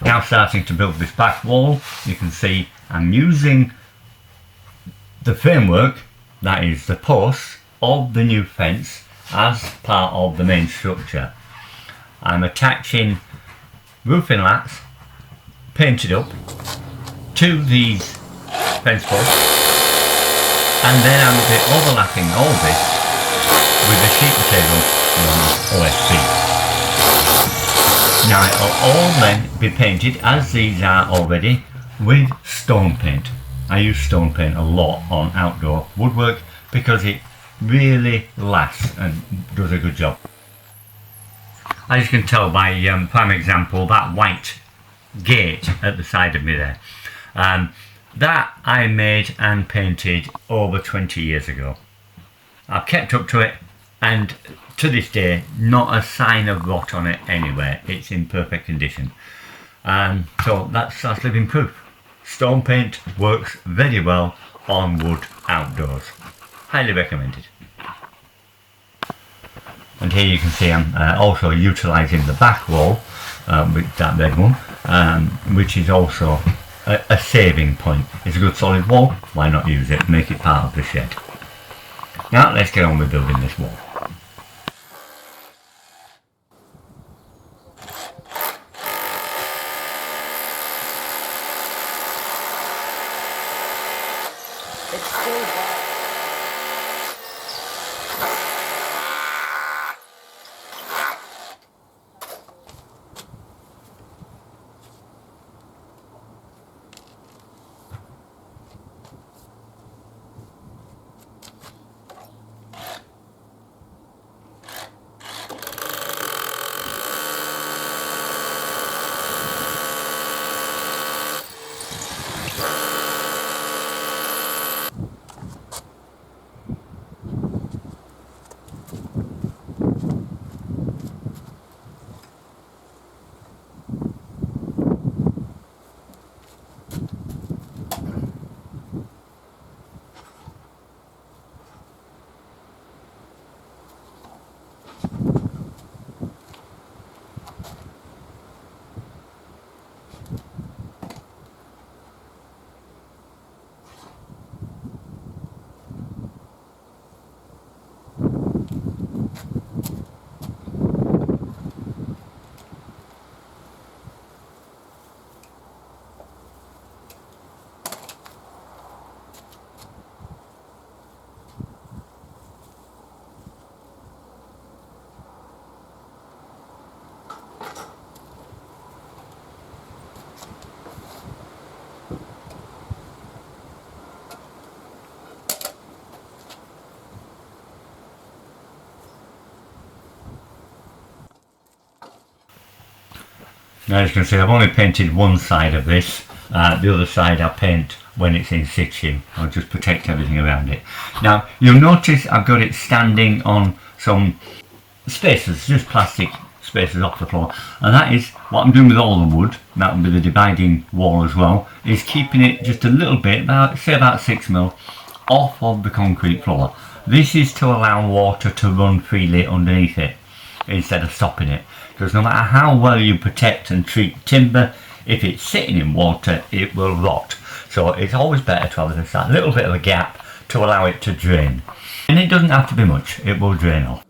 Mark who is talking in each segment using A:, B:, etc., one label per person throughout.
A: Now starting to build this back wall. You can see I'm using the framework, that is the posts of the new fence, as part of the main structure. I'm attaching roofing lats painted up to these fence posts, and then I'm overlapping all this with a sheet material known as OSB. Now it'll all then be painted, as these are already, with stone paint. I use stone paint a lot on outdoor woodwork because it really lasts and does a good job. As you can tell by prime example, that white gate at the side of me there, that I made and painted over 20 years ago. I've kept up to it, and to this day not a sign of rot on it anywhere. It's in perfect condition, so that's living proof. Stone paint works very well on wood outdoors. Highly recommended. And here you can see I'm also utilising the back wall with that red one, which is also a saving point. It's a good solid wall, why not use it, make it part of the shed. Now let's get on with building this wall.
B: It's still wet.
A: Now as you can see, I've only painted one side of this. The other side I paint when it's in situ. I'll just protect everything around it. Now you'll notice I've got it standing on some spacers, just plastic spacers off the floor, and that is what I'm doing with all the wood. That will be the dividing wall as well, is keeping it just a little bit, about 6mm off of the concrete floor. This is to allow water to run freely underneath it instead of stopping it, because no matter how well you protect and treat timber, if it's sitting in water it will rot. So it's always better to have that little bit of a gap to allow it to drain, and it doesn't have to be much, it will drain off.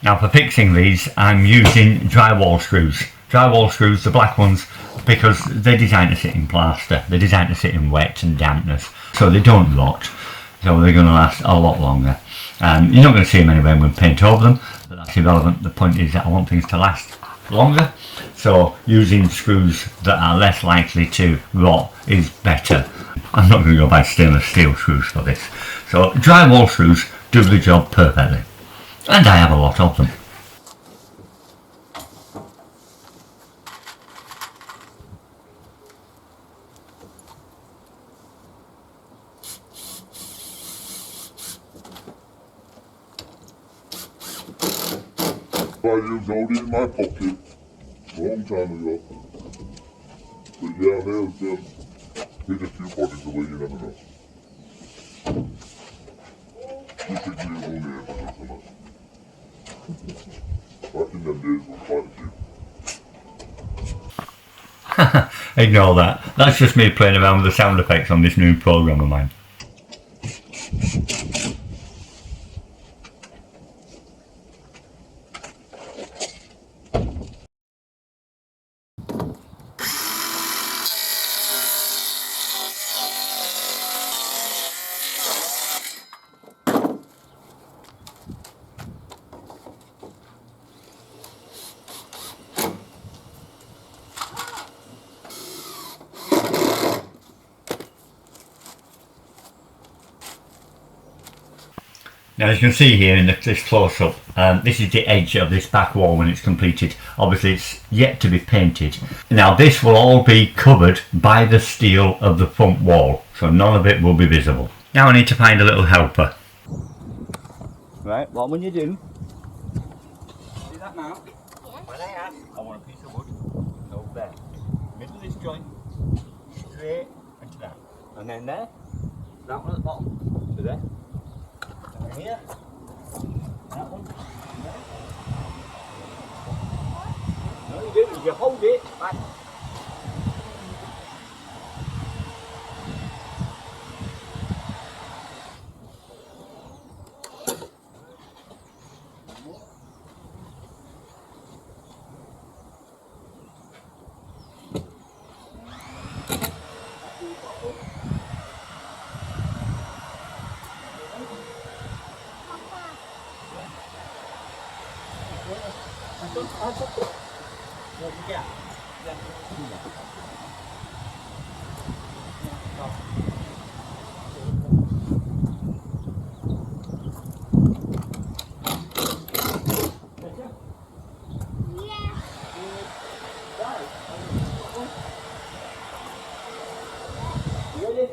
A: Now for fixing these, I'm using drywall screws. Drywall screws, the black ones, because they're designed to sit in plaster. They're designed to sit in wet and dampness, so they don't rot. So they're going to last a lot longer. You're not going to see them anywhere when we paint over them, but that's irrelevant. The point is that I want things to last longer. So using screws that are less likely to rot is better. I'm not going to go buy stainless steel screws for this. So drywall screws do the job perfectly. And I have a lot of them.
C: I used all in my pocket a long time ago. But yeah, they'll hit a few bodies away, you never know. You could use all neighbours or something. Back in them days, was quite a few.
A: Ignore that. That's just me playing around with the sound effects on this new program of mine. Now as you can see here in this close-up, this is the edge of this back wall when it's completed. Obviously it's yet to be painted. Now this will all be covered by the steel of the front wall, so none of it will be visible. Now I need to find a little helper. Right, what will you do? See that mark?
B: Yeah.
A: When I ask, I want a piece of wood over there. Middle of this joint, straight into that. And then there, that one at the bottom, to there. And here, that one, there. No, you do, you hold it back. Ready?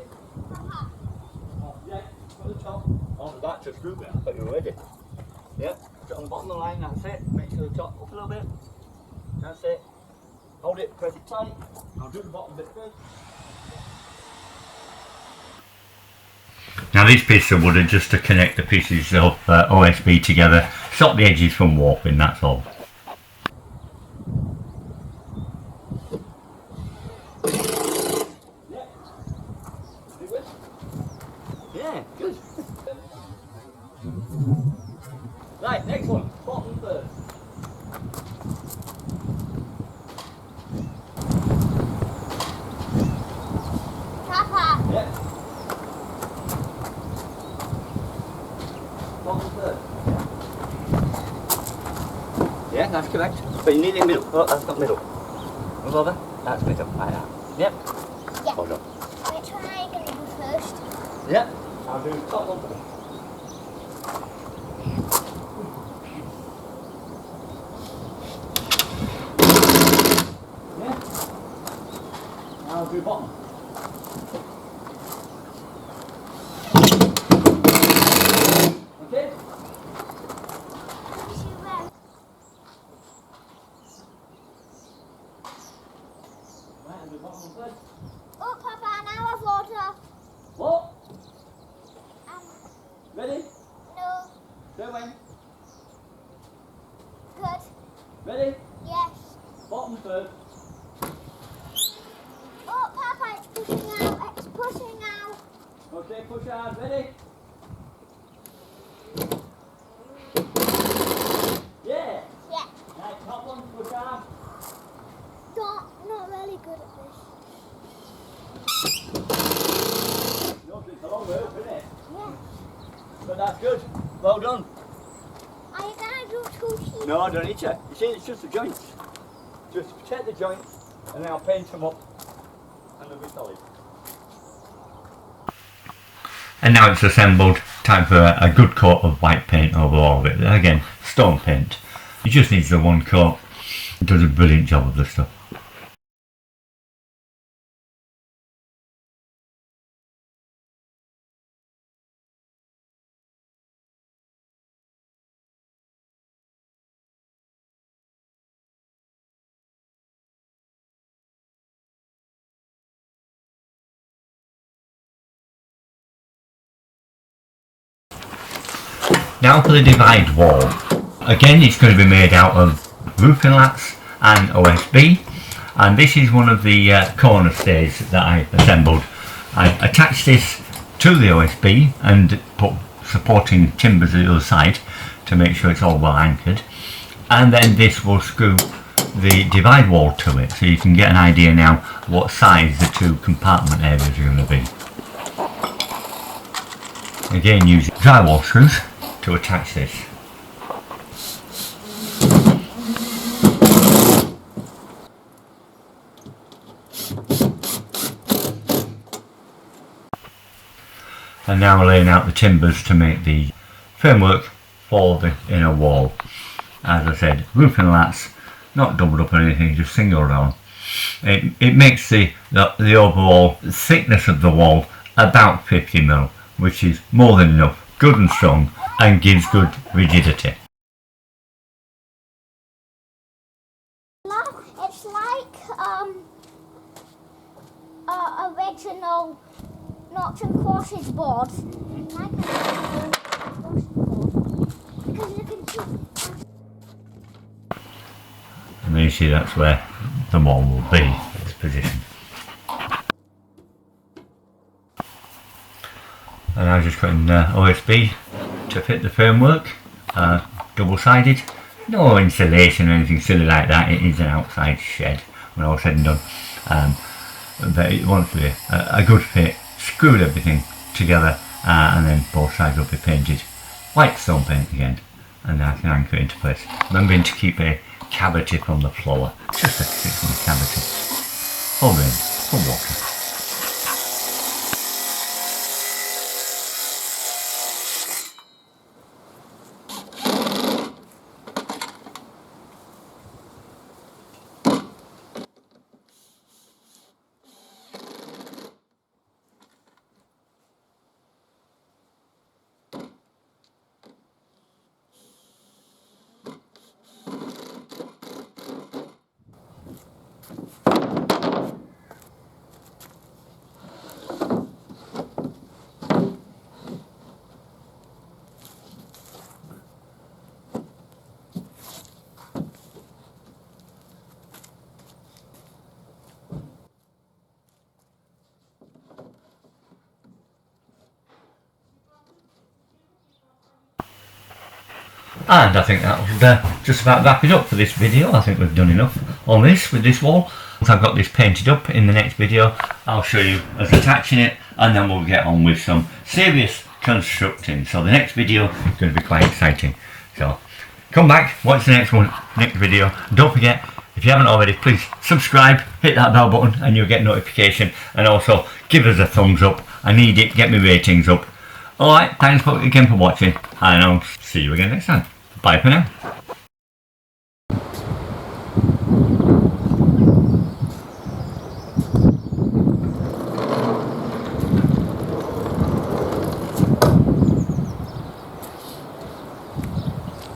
A: Yeah, for the top. On the back to screw it, I thought you were ready. Yeah, put it on the bottom of the line, that's it. Make sure the top up a little bit. That's it. Hold it, press it tight. I'll do the bottom bit first. Now these pieces of wood are just to connect the pieces of OSB together, stop the edges from warping, that's all. Yeah, good. Right, next one, bottom first.
B: Papa.
A: Yeah. Bottom first. Yeah, that's correct. But you need it in the middle. Oh, that's not middle. Move over. That's middle. Like that. Yep.
B: Yeah.
A: Hold on.
B: Which one are you going to do first?
A: Yep. I'll do top one first. Yeah. I'll do bottom. Okay. Right, I'll do bottom one first.
B: Oh, Papa, now I've water.
A: What?
B: Um,
A: Ready?
B: no.
A: Go in.
B: Good.
A: Ready?
B: Yes.
A: Bottom first.
B: Oh, Papa, it's pushing out. It's pushing out.
A: Okay, push hard. Ready? Yeah.
B: Yeah.
A: Right, top one, push hard.
B: Not really good at this.
A: No, it's a long way up, isn't it?
B: Yeah.
A: But that's good. Well done.
B: Are you going to do two sheets?
A: No, I don't need to. You see, it's just the joints. Just check the joints, and then I'll paint them up, and they'll be solid. And now it's assembled. Time for a good coat of white paint over all of it. Again, stone paint. It just needs the one coat. It does a brilliant job of the stuff. Now for the divide wall. Again, it's going to be made out of roofing lats and OSB, and this is one of the corner stays that I assembled. I attached this to the OSB and put supporting timbers at the other side to make sure it's all well anchored, and then this will screw the divide wall to it, so you can get an idea now what size the two compartment areas are going to be. Again, using drywall screws to attach this. And now we're laying out the timbers to make the framework for the inner wall. As I said, roofing lats, not doubled up or anything, just single round. It makes the overall thickness of the wall about 50mm, which is more than enough, good and strong, and gives good rigidity.
B: It's like original knots and crosses board. Like an board. Because you can see.
A: And then you see that's where the wall will be, its position. And I'm just putting OSB to fit the framework, double-sided. No insulation or anything silly like that, it is an outside shed when all said and done. But it wants to be a good fit, screwed everything together, and then both sides will be painted white stone paint again, and I can anchor it into place. Remembering to keep a cavity from the floor, just a 6-inch cavity. Full rain, full water. And I think that will just about wrap it up for this video. I think we've done enough on this with this wall. Once I've got this painted up in the next video, I'll show you us attaching it, and then we'll get on with some serious constructing. So the next video is going to be quite exciting. So come back, watch the next video. Don't forget, if you haven't already, please subscribe, hit that bell button, and you'll get notification. And also give us a thumbs up. I need it, get my ratings up. Alright, thanks again for watching, and I'll see you again next time. Bye for now.